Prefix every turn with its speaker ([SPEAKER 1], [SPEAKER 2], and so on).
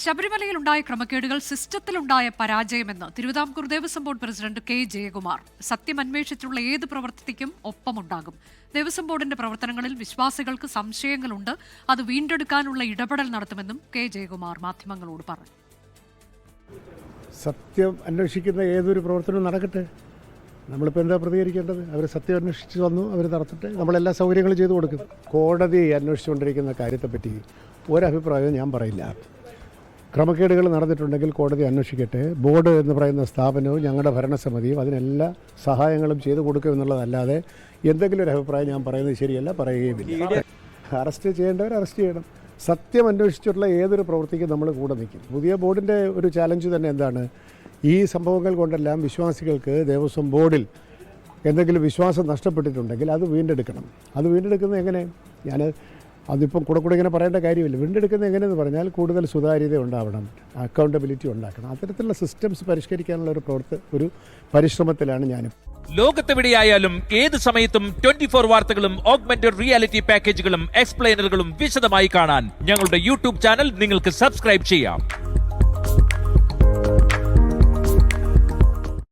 [SPEAKER 1] ശബരിമലയിലുണ്ടായ ക്രമക്കേടുകൾ സിസ്റ്റത്തിലുണ്ടായ പരാജയമെന്ന് Thiruvithamkoor Devaswom board president K Jayakumar. സത്യം അന്വേഷിച്ചുള്ള ഏത് പ്രവൃത്തിക്കും ഒപ്പമുണ്ടാകും. ദേവസ്വം ബോർഡിന്റെ പ്രവർത്തനങ്ങളിൽ വിശ്വാസികൾക്ക് സംശയങ്ങളുണ്ട്. അത് വീണ്ടെടുക്കാനുള്ള ഇടപെടൽ നടത്തുമെന്നും കെ ജയകുമാർ മാധ്യമങ്ങളോട് പറഞ്ഞു.
[SPEAKER 2] സത്യം അന്വേഷിക്കുന്ന ഏതൊരു പ്രവർത്തനവും നടക്കട്ടെ. നമ്മളിപ്പോൾ എന്താ പ്രതികരിക്കേണ്ടത്? അവർ സത്യം അന്വേഷിച്ച് വന്നു, അവർ നടത്തട്ടെ. നമ്മളെല്ലാ സൗകര്യങ്ങളും ചെയ്തു കൊടുക്കും. കോടതി അന്വേഷിച്ചുകൊണ്ടിരിക്കുന്ന കാര്യത്തെപ്പറ്റി ഒരഭിപ്രായവും ഞാൻ പറയില്ല. ക്രമക്കേടുകൾ നടന്നിട്ടുണ്ടെങ്കിൽ കോടതി അന്വേഷിക്കട്ടെ. ബോർഡ് എന്ന് പറയുന്ന സ്ഥാപനവും ഞങ്ങളുടെ ഭരണസമിതിയും അതിനെല്ലാ സഹായങ്ങളും ചെയ്തു കൊടുക്കും എന്നുള്ളതല്ലാതെ എന്തെങ്കിലും ഒരു അഭിപ്രായം ഞാൻ പറയുന്നത് ശരിയല്ല, പറയുകയുമില്ല. അറസ്റ്റ് ചെയ്യേണ്ടവർ അറസ്റ്റ് ചെയ്യണം. സത്യം അന്വേഷിച്ചിട്ടുള്ള ഏതൊരു പ്രവൃത്തിക്കും നമ്മൾ കൂടെ നിൽക്കും. പുതിയ ബോർഡിൻ്റെ ഒരു ചാലഞ്ച് തന്നെ എന്താണ്? ഈ സംഭവങ്ങൾ കൊണ്ടെല്ലാം വിശ്വാസികൾക്ക് ദേവസ്വം ബോർഡിൽ എന്തെങ്കിലും വിശ്വാസം നഷ്ടപ്പെട്ടിട്ടുണ്ടെങ്കിൽ അത് വീണ്ടെടുക്കണം. അത് വീണ്ടെടുക്കുന്നത് എങ്ങനെ? അതിപ്പം കൂടെ ഇങ്ങനെ പറയേണ്ട കാര്യമില്ല. വീണ്ടെടുക്കുന്നത് എങ്ങനെയെന്ന് പറഞ്ഞാൽ കൂടുതൽ സുതാര്യത ഉണ്ടാവണം, അക്കൗണ്ടബിലിറ്റി ഉണ്ടാക്കണം. അത്തരത്തിലുള്ള സിസ്റ്റംസ് പരിഷ്കരിക്കാനുള്ള ഒരു പരിശ്രമത്തിലാണ് ഞാനും.
[SPEAKER 3] ലോകത്തെവിടെയായാലും ഏത് സമയത്തും 24 വാർത്തകളും ഓഗ്മെന്റഡ് റിയാലിറ്റി പാക്കേജുകളും എക്സ്പ്ലെയിനറുകളും വിശദമായി കാണാൻ ഞങ്ങളുടെ യൂട്യൂബ് ചാനൽ നിങ്ങൾക്ക് സബ്സ്ക്രൈബ് ചെയ്യാം.